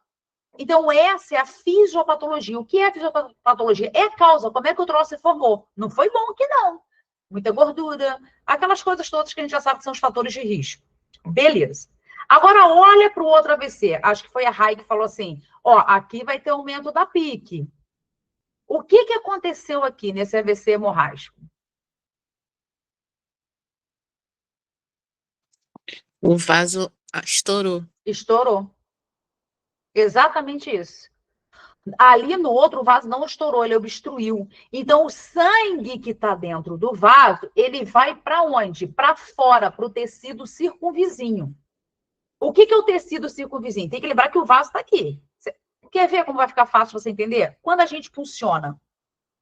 Então, essa é a fisiopatologia. O que é a fisiopatologia? É a causa. Como é que o troço se formou? Não foi bom que não. Muita gordura, aquelas coisas todas que a gente já sabe que são os fatores de risco. Beleza. Agora, olha para o outro AVC. Acho que foi a Rai que falou assim, aqui vai ter aumento da pique. O que aconteceu aqui nesse AVC hemorrágico?
O vaso estourou.
Estourou. Exatamente isso. Ali no outro, o vaso não estourou, ele obstruiu. Então, o sangue que está dentro do vaso, ele vai para onde? Para fora, para o tecido circunvizinho. O que é o tecido circunvizinho? Tem que lembrar que o vaso está aqui. Você quer ver como vai ficar fácil você entender? Quando a gente funciona,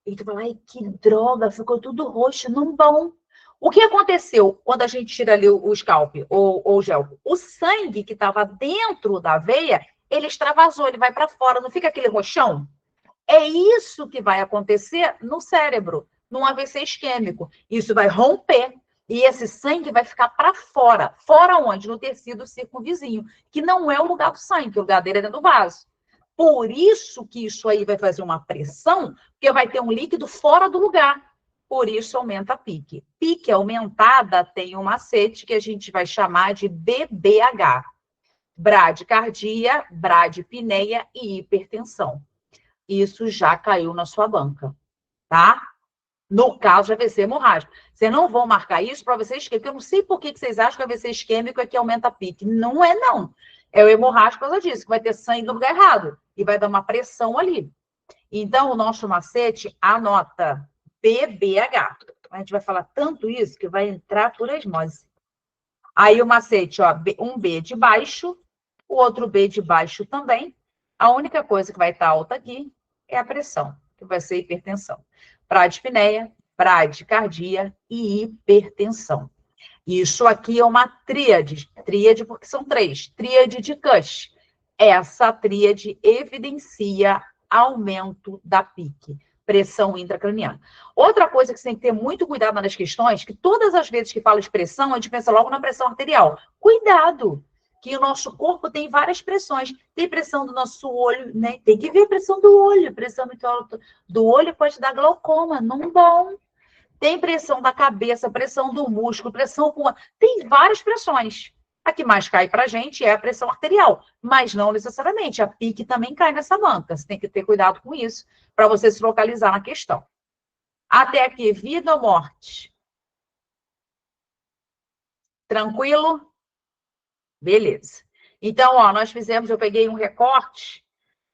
e tu fala, ai, que droga, ficou tudo roxo, não bom. O que aconteceu quando a gente tira ali o scalp ou o gel? O sangue que estava dentro da veia, ele extravasou, ele vai para fora, não fica aquele roxão? É isso que vai acontecer no cérebro, num AVC isquêmico. Isso vai romper e esse sangue vai ficar para fora. Fora onde? No tecido circunvizinho, que não é o lugar do sangue, o lugar dele é dentro do vaso. Por isso que isso aí vai fazer uma pressão, porque vai ter um líquido fora do lugar. Por isso aumenta a pique. Pique aumentada tem um macete que a gente vai chamar de BBH. Bradicardia, bradipneia e hipertensão. Isso já caiu na sua banca, tá? No caso de AVC hemorrágico. Vocês não vão marcar isso para AVC isquêmico, porque eu não sei por que vocês acham que AVC isquêmico é que aumenta a pique. Não é, não. É o hemorrágico por causa disso, que vai ter sangue no lugar errado e vai dar uma pressão ali. Então, o nosso macete, anota, BBH. A gente vai falar tanto isso que vai entrar por osmose. Aí o macete, ó, um B de baixo, o outro B de baixo também. A única coisa que vai estar alta aqui é a pressão, que vai ser hipertensão. Bradiapneia, bradicardia e hipertensão. Isso aqui é uma tríade. Tríade porque são 3. Tríade de Cush. Essa tríade evidencia aumento da pique, pressão intracraniana. Outra coisa que você tem que ter muito cuidado nas questões, que todas as vezes que fala de pressão, a gente pensa logo na pressão arterial. Cuidado, que o nosso corpo tem várias pressões. Tem pressão do nosso olho, né? Tem que ver a pressão do olho. Pressão muito alta do olho pode dar glaucoma, não bom. Tem pressão da cabeça, pressão do músculo, pressão pulmonar. Tem várias pressões. A que mais cai para a gente é a pressão arterial, mas não necessariamente. A pique também cai nessa banca. Você tem que ter cuidado com isso para você se localizar na questão. Até aqui, vida ou morte? Tranquilo? Beleza. Então, ó, eu peguei um recorte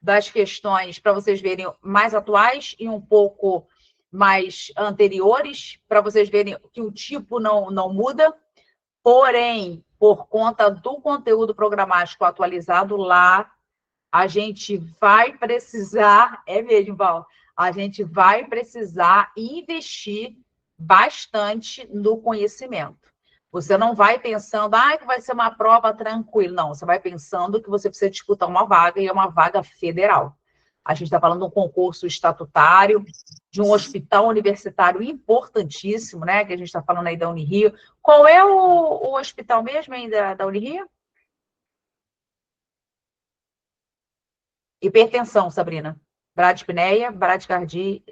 das questões para vocês verem mais atuais e um pouco mais anteriores, para vocês verem que o tipo não muda, porém, por conta do conteúdo programático atualizado lá, a gente vai precisar, é mesmo, Val, a gente vai precisar investir bastante no conhecimento. Você não vai pensando, que vai ser uma prova tranquila. Não, você vai pensando que você precisa disputar uma vaga e é uma vaga federal. A gente está falando de um concurso estatutário, de um hospital universitário importantíssimo, né? Que a gente está falando aí da Unirio. Qual é o hospital mesmo ainda da Unirio? Hipertensão, Sabrina. Bradiapneia, bradicardia,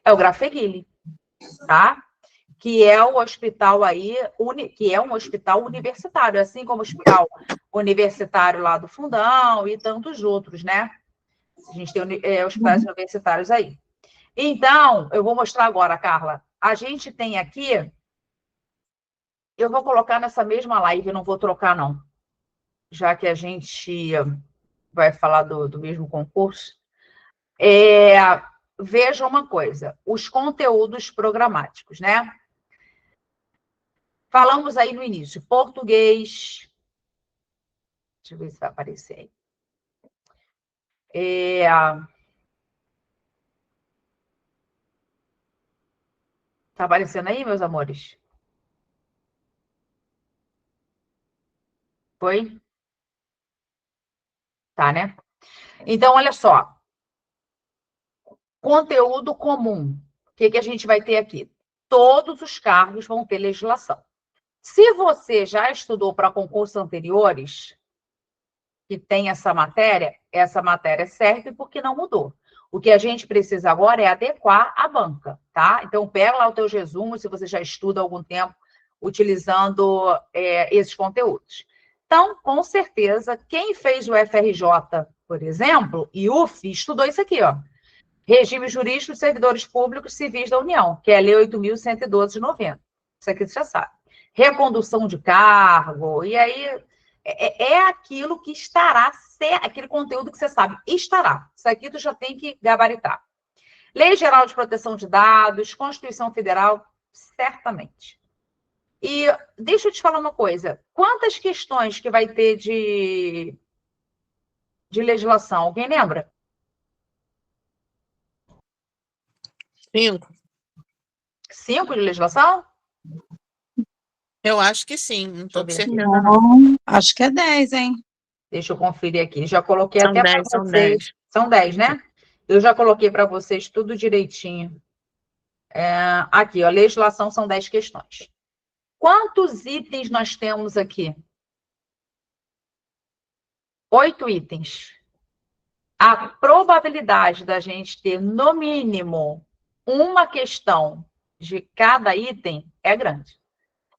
é o Grafeguili, tá? Que é o hospital aí, que é um hospital universitário, assim como o hospital universitário lá do Fundão e tantos outros, né? A gente tem hospitais universitários aí. Então, eu vou mostrar agora, Carla. A gente tem aqui, eu vou colocar nessa mesma live, eu não vou trocar, não. Já que a gente vai falar do mesmo concurso. Veja uma coisa, os conteúdos programáticos, né? Falamos aí no início, português. Deixa eu ver se vai aparecer aí. Tá aparecendo aí, meus amores? Foi? Tá, né? Então, olha só. Conteúdo comum. O que a gente vai ter aqui? Todos os cargos vão ter legislação. Se você já estudou para concursos anteriores, que tem essa matéria serve porque não mudou. O que a gente precisa agora é adequar a banca, tá? Então, pega lá o teu resumo, se você já estuda há algum tempo, utilizando esses conteúdos. Então, com certeza, quem fez o FRJ, por exemplo, e UF, estudou isso aqui, ó. Regime jurídico de servidores públicos civis da União, que é a Lei 8.112 de 90. Isso aqui você já sabe. Recondução de cargo, e aí é aquilo que estará, aquele conteúdo que você sabe, estará. Isso aqui tu já tem que gabaritar. Lei Geral de Proteção de Dados, Constituição Federal, certamente. E deixa eu te falar uma coisa. Quantas questões que vai ter de legislação? Alguém lembra?
5.
5 de legislação?
Eu acho que sim, não estou com certeza.
Não, acho que é 10, hein?
Deixa eu conferir aqui. Já coloquei
São
até para
10, são
vocês.
10.
São 10, né? Eu já coloquei para vocês tudo direitinho. Aqui, ó, legislação são 10 questões. Quantos itens nós temos aqui? 8 itens. a probabilidade da gente ter, no mínimo, uma questão de cada item é grande.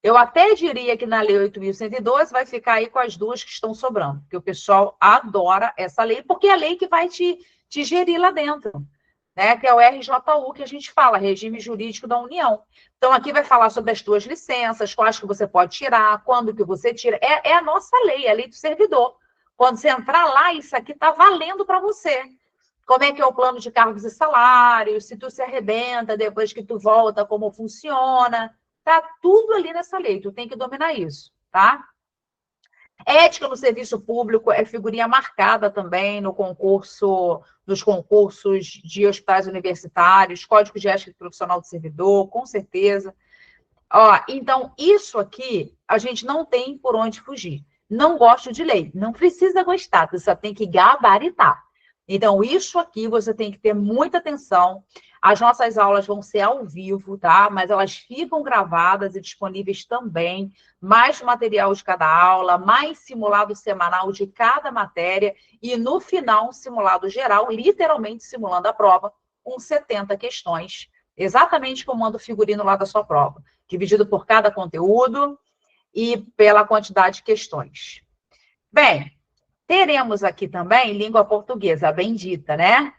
Eu até diria que na Lei 8.112 vai ficar aí com as duas que estão sobrando, porque o pessoal adora essa lei, porque é a lei que vai te gerir lá dentro, né? Que é o RJU, que a gente fala, Regime Jurídico da União. Então, aqui vai falar sobre as tuas licenças, quais que você pode tirar, quando que você tira. É a nossa lei, é a lei do servidor. Quando você entrar lá, isso aqui está valendo para você. Como é que é o plano de cargos e salários, se tu se arrebenta depois que tu volta, como funciona. Tá tudo ali nessa lei, tu tem que dominar isso, tá? Ética no serviço público é figurinha marcada também no concurso, nos concursos de hospitais universitários, Código de Ética Profissional do Servidor, com certeza. Ó, então, isso aqui a gente não tem por onde fugir. Não gosto de lei, não precisa gostar, você só tem que gabaritar. Então, isso aqui você tem que ter muita atenção. As nossas aulas vão ser ao vivo, tá? Mas elas ficam gravadas e disponíveis também. Mais material de cada aula, mais simulado semanal de cada matéria. E no final, um simulado geral, literalmente simulando a prova, com 70 questões. Exatamente como manda o figurino lá da sua prova. Dividido por cada conteúdo e pela quantidade de questões. Bem, teremos aqui também língua portuguesa, bendita, né?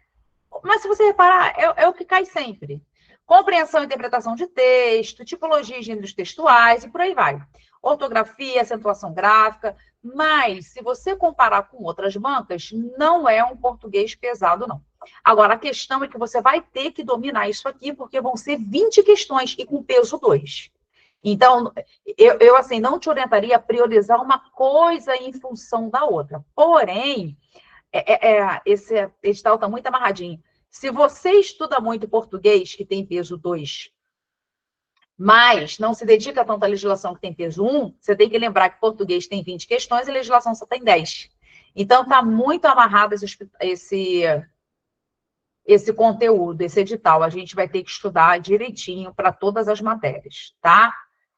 Mas se você reparar, é o que cai sempre. Compreensão e interpretação de texto, tipologia e gêneros textuais, e por aí vai. Ortografia, acentuação gráfica, mas se você comparar com outras bancas, não é um português pesado, não. Agora, a questão é que você vai ter que dominar isso aqui, porque vão ser 20 questões e com peso 2. Então, eu assim, não te orientaria a priorizar uma coisa em função da outra. Porém, esse edital está muito amarradinho. Se você estuda muito português, que tem peso 2, mas não se dedica tanto à legislação que tem peso 1, você tem que lembrar que português tem 20 questões e legislação só tem 10. Então, está muito amarrado esse conteúdo, esse edital. A gente vai ter que estudar direitinho para todas as matérias, tá?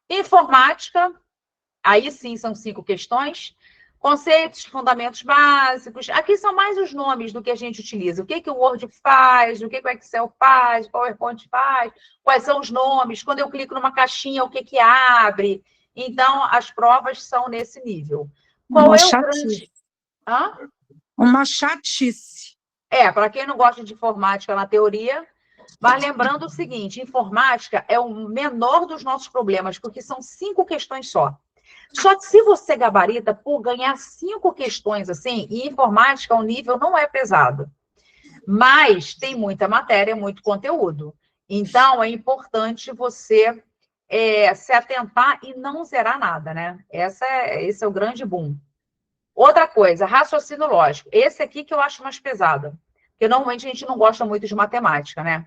Informática, aí sim são 5 questões. Conceitos, fundamentos básicos. Aqui são mais os nomes do que a gente utiliza. O que o Word faz, o que o Excel faz, o PowerPoint faz, quais são os nomes. Quando eu clico numa caixinha, o que abre. Então, as provas são nesse nível. Qual é o grande... Hã?
Uma chatice.
Para quem não gosta de informática na teoria, mas lembrando o seguinte, informática é o menor dos nossos problemas, porque são 5 questões só. Só que se você gabarita, por ganhar 5 questões assim, e informática, o nível não é pesado. Mas tem muita matéria, muito conteúdo. Então, é importante você se atentar e não zerar nada, né? Esse é o grande boom. Outra coisa, raciocínio lógico. Esse aqui que eu acho mais pesado. Porque normalmente a gente não gosta muito de matemática, né?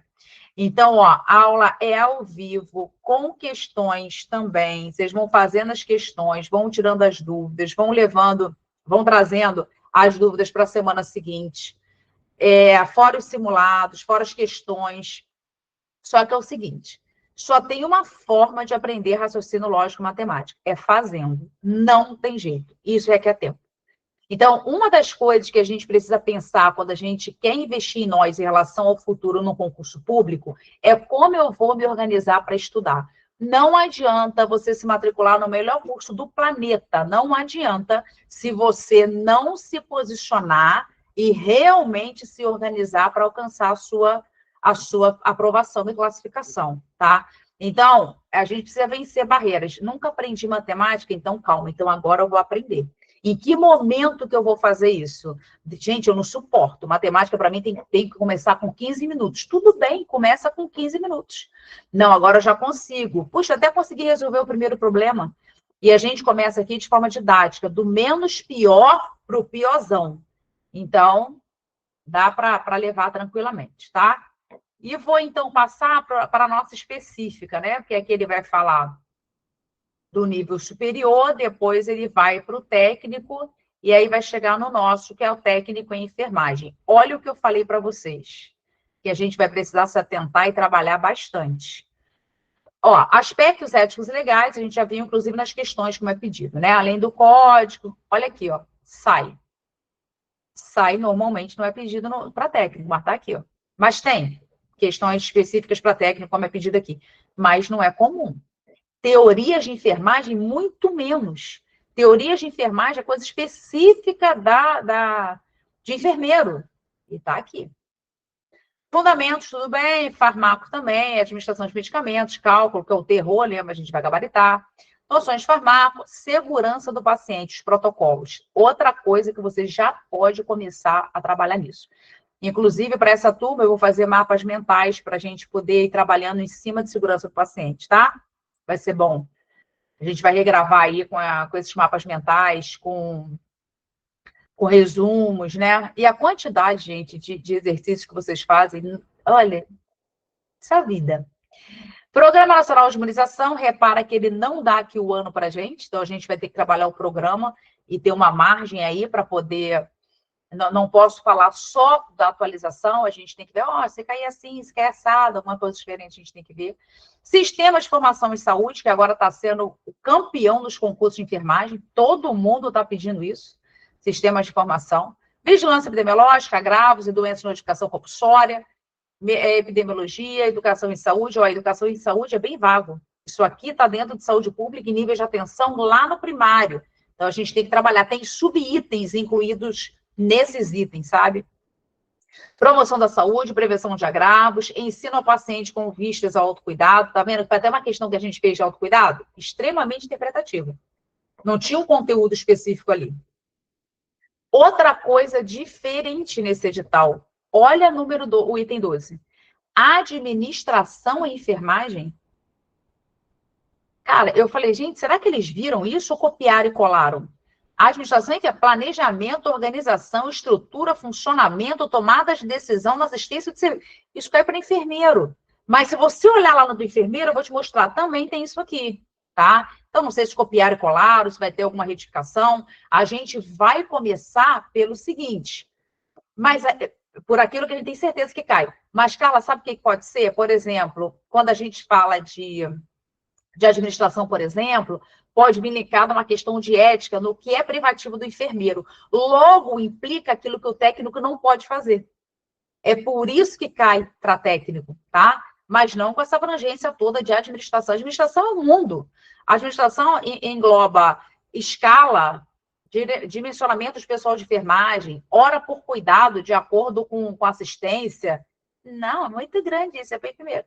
Então, ó, a aula é ao vivo, com questões também. Vocês vão fazendo as questões, vão tirando as dúvidas, vão trazendo as dúvidas para a semana seguinte. Fora os simulados, fora as questões. Só que é o seguinte, só tem uma forma de aprender raciocínio lógico e matemática, é fazendo. Não tem jeito. Isso requer tempo. Então, uma das coisas que a gente precisa pensar quando a gente quer investir em nós em relação ao futuro no concurso público é como eu vou me organizar para estudar. Não adianta você se matricular no melhor curso do planeta, não adianta se você não se posicionar e realmente se organizar para alcançar a sua aprovação e classificação, tá? Então, a gente precisa vencer barreiras. Nunca aprendi matemática, então calma, então agora eu vou aprender. Em que momento que eu vou fazer isso? Gente, eu não suporto. Matemática, para mim, tem que começar com 15 minutos. Tudo bem, começa com 15 minutos. Não, agora eu já consigo. Puxa, até consegui resolver o primeiro problema. E a gente começa aqui de forma didática, do menos pior para o piorzão. Então, dá para levar tranquilamente, tá? E vou, então, passar para a nossa específica, né? Porque aqui ele vai falar do nível superior, depois ele vai para o técnico, e aí vai chegar no nosso, que é o técnico em enfermagem. Olha o que eu falei para vocês, que a gente vai precisar se atentar e trabalhar bastante. Ó, aspectos éticos e legais, a gente já viu, inclusive, nas questões, como é pedido, né? Além do código, olha aqui, ó, sai. sai normalmente, não é pedido para técnico, mas tá aqui, ó. Mas tem questões específicas para técnico, como é pedido aqui. Mas não é comum. Teorias de enfermagem, muito menos. Teorias de enfermagem é coisa específica de enfermeiro. E tá aqui. Fundamentos, tudo bem. Farmaco também, administração de medicamentos, cálculo, que é o terror, lembra? A gente vai gabaritar. Noções de farmaco, segurança do paciente, os protocolos. Outra coisa que você já pode começar a trabalhar nisso. Inclusive, para essa turma, eu vou fazer mapas mentais para a gente poder ir trabalhando em cima de segurança do paciente, tá? Vai ser bom. A gente vai regravar aí com esses mapas mentais, com resumos, né? E a quantidade, gente, de exercícios que vocês fazem, olha, isso é a vida. Programa Nacional de Imunização, repara que ele não dá aqui o ano para a gente, então a gente vai ter que trabalhar o programa e ter uma margem aí para poder... Não posso falar só da atualização, a gente tem que ver, você cai assim, você cai assado, alguma coisa diferente a gente tem que ver. Sistema de Formação em Saúde, que agora está sendo o campeão dos concursos de enfermagem, todo mundo está pedindo isso, sistema de formação. Vigilância epidemiológica, agravos e doenças de notificação compulsória, epidemiologia, educação em saúde. A educação em saúde é bem vago. Isso aqui está dentro de saúde pública e níveis de atenção lá no primário. Então, a gente tem que trabalhar. Tem subitens incluídos nesses itens, sabe? Promoção da saúde, prevenção de agravos, ensino ao paciente com vistas ao autocuidado. Tá vendo? Foi até uma questão que a gente fez de autocuidado, extremamente interpretativa. Não tinha um conteúdo específico ali. Outra coisa diferente nesse edital. Olha o item 12. Administração e enfermagem. Cara, eu falei, gente, será que eles viram isso ou copiaram e colaram? Administração é planejamento, organização, estrutura, funcionamento, tomadas de decisão na assistência de serviço. Isso cai para enfermeiro. Mas se você olhar lá no do enfermeiro, eu vou te mostrar, também tem isso aqui, tá? Então, não sei se copiaram e colaram, se vai ter alguma retificação. A gente vai começar pelo seguinte, mas por aquilo que a gente tem certeza que cai. Mas, Carla, sabe o que pode ser? Por exemplo, quando a gente fala de administração, por exemplo, pode vir linkado uma questão de ética no que é privativo do enfermeiro. Logo, implica aquilo que o técnico não pode fazer. É por isso que cai para técnico, tá? Mas não com essa abrangência toda de administração. A administração é o mundo. A administração engloba escala, dimensionamento de pessoal de enfermagem, hora por cuidado, de acordo com assistência. Não, é muito grande isso, é para enfermeiro.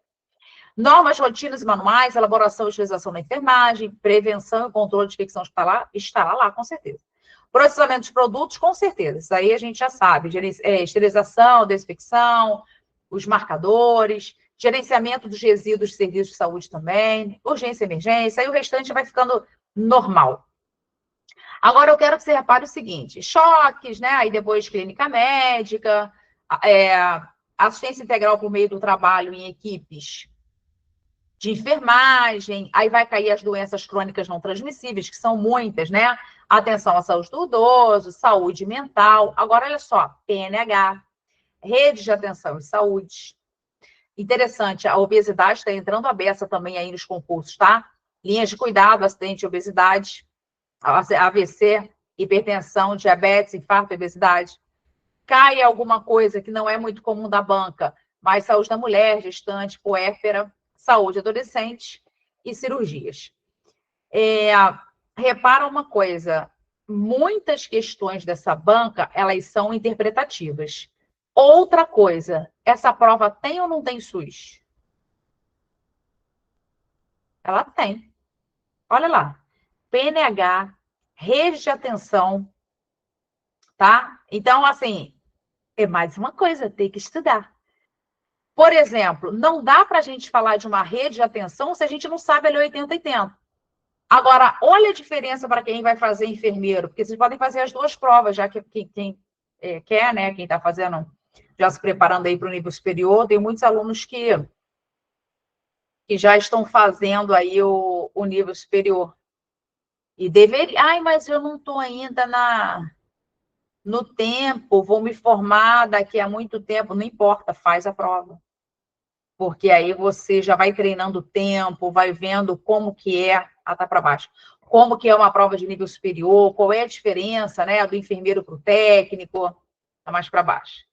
Normas, rotinas e manuais, elaboração e utilização da enfermagem, prevenção e controle de infecção estará lá, com certeza. Processamento de produtos, com certeza. Isso aí a gente já sabe. Esterilização, desinfecção, os marcadores, gerenciamento dos resíduos de serviços de saúde também, urgência e emergência, aí o restante vai ficando normal. Agora, eu quero que você repare o seguinte, choques, né? Aí depois clínica médica, assistência integral por meio do trabalho em equipes de enfermagem, aí vai cair as doenças crônicas não transmissíveis, que são muitas, né? Atenção à saúde do idoso, saúde mental. Agora, olha só, PNH, rede de atenção e saúde. Interessante, a obesidade está entrando a beça também aí nos concursos, tá? Linhas de cuidado, acidente de obesidade, AVC, hipertensão, diabetes, infarto, obesidade. Cai alguma coisa que não é muito comum da banca, mas saúde da mulher, gestante, puérpera, saúde adolescente e cirurgias. Repara uma coisa, muitas questões dessa banca, elas são interpretativas. Outra coisa, essa prova tem ou não tem SUS? Ela tem. Olha lá, PNH, rede de atenção, tá? Então, assim, é mais uma coisa, tem que estudar. Por exemplo, não dá para a gente falar de uma rede de atenção se a gente não sabe ali 80-80. Agora, olha a diferença para quem vai fazer enfermeiro, porque vocês podem fazer as duas provas, já que quem quer, né, quem está fazendo, já se preparando aí para o nível superior, tem muitos alunos que já estão fazendo aí o nível superior. E deveria, mas eu não estou ainda no tempo, vou me formar daqui a muito tempo, não importa, faz a prova. Porque aí você já vai treinando o tempo, vai vendo como que é, tá para baixo, como que é uma prova de nível superior, qual é a diferença, né, do enfermeiro para o técnico. Está mais para baixo.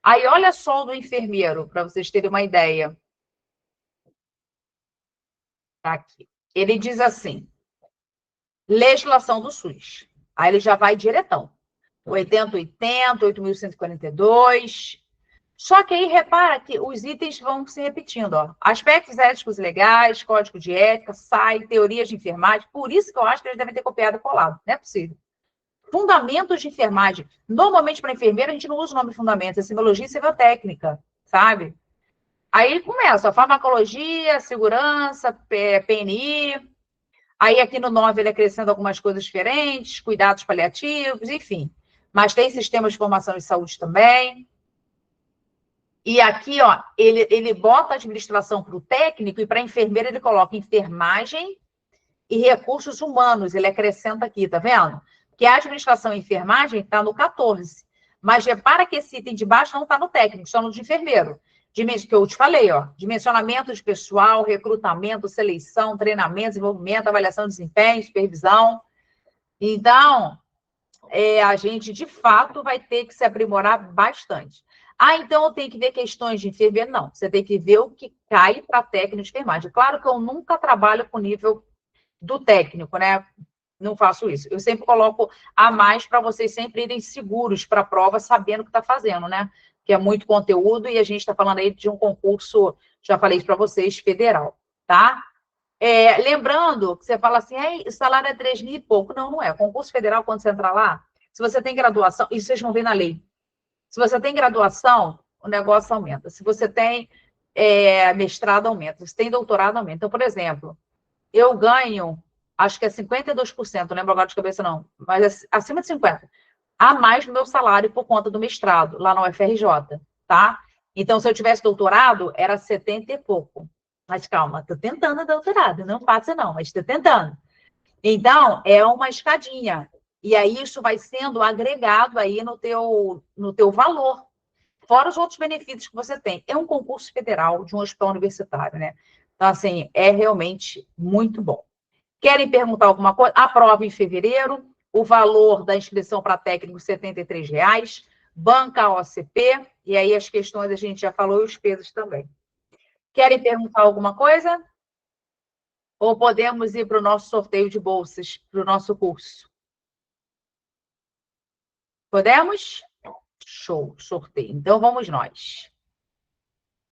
Aí, olha só o do enfermeiro, para vocês terem uma ideia. Tá aqui. Ele diz assim, legislação do SUS. Aí ele já vai diretão. 8080, 8.142. Só que aí repara que os itens vão se repetindo, ó. Aspectos éticos e legais, código de ética, SAI, teorias de enfermagem. Por isso que eu acho que eles devem ter copiado e colado. Não é possível. Fundamentos de enfermagem. Normalmente, para enfermeira, a gente não usa o nome fundamentos, é semiologia e semiotécnica, sabe? Aí ele começa, ó, farmacologia, segurança, PNI. Aí aqui no 9 ele acrescenta algumas coisas diferentes, cuidados paliativos, enfim. Mas tem sistemas de formação de saúde também. E aqui, ó, ele bota a administração para o técnico e para a enfermeira ele coloca enfermagem e recursos humanos. Ele acrescenta aqui, tá vendo? Que a administração e enfermagem está no 14. Mas repara que esse item de baixo não está no técnico, só no de enfermeiro. Que eu te falei, ó. Dimensionamento de pessoal, recrutamento, seleção, treinamento, desenvolvimento, avaliação de desempenho, supervisão. Então, a gente, de fato, vai ter que se aprimorar bastante. Ah, então eu tenho que ver questões de enfermeiro? Não, você tem que ver o que cai para técnico de enfermagem. Claro que eu nunca trabalho com o nível do técnico, né? Não faço isso. Eu sempre coloco a mais para vocês sempre irem seguros para a prova, sabendo o que está fazendo, né? Que é muito conteúdo e a gente está falando aí de um concurso, já falei isso para vocês, federal, tá? Lembrando que você fala assim, o salário é 3 mil e pouco. Não, não é. Concurso federal, quando você entrar lá, se você tem graduação, isso vocês vão ver na lei. Se você tem graduação, o negócio aumenta. Se você tem mestrado, aumenta. Se tem doutorado, aumenta. Então, por exemplo, eu ganho, acho que é 52%, não lembro agora de cabeça não, mas acima de 50%, a mais no meu salário por conta do mestrado, lá na UFRJ, tá? Então, se eu tivesse doutorado, era 70 e pouco. Mas calma, estou tentando doutorado, não faço não, mas estou tentando. Então, é uma escadinha. E aí, isso vai sendo agregado aí no teu valor, fora os outros benefícios que você tem. É um concurso federal de um hospital universitário, né? Então, assim, é realmente muito bom. Querem perguntar alguma coisa? A prova em fevereiro, o valor da inscrição para técnico, R$ 73,00, banca OCP, e aí as questões a gente já falou e os pesos também. Querem perguntar alguma coisa? Ou podemos ir para o nosso sorteio de bolsas, para o nosso curso? Podemos? Show, sorteio. Então, vamos nós.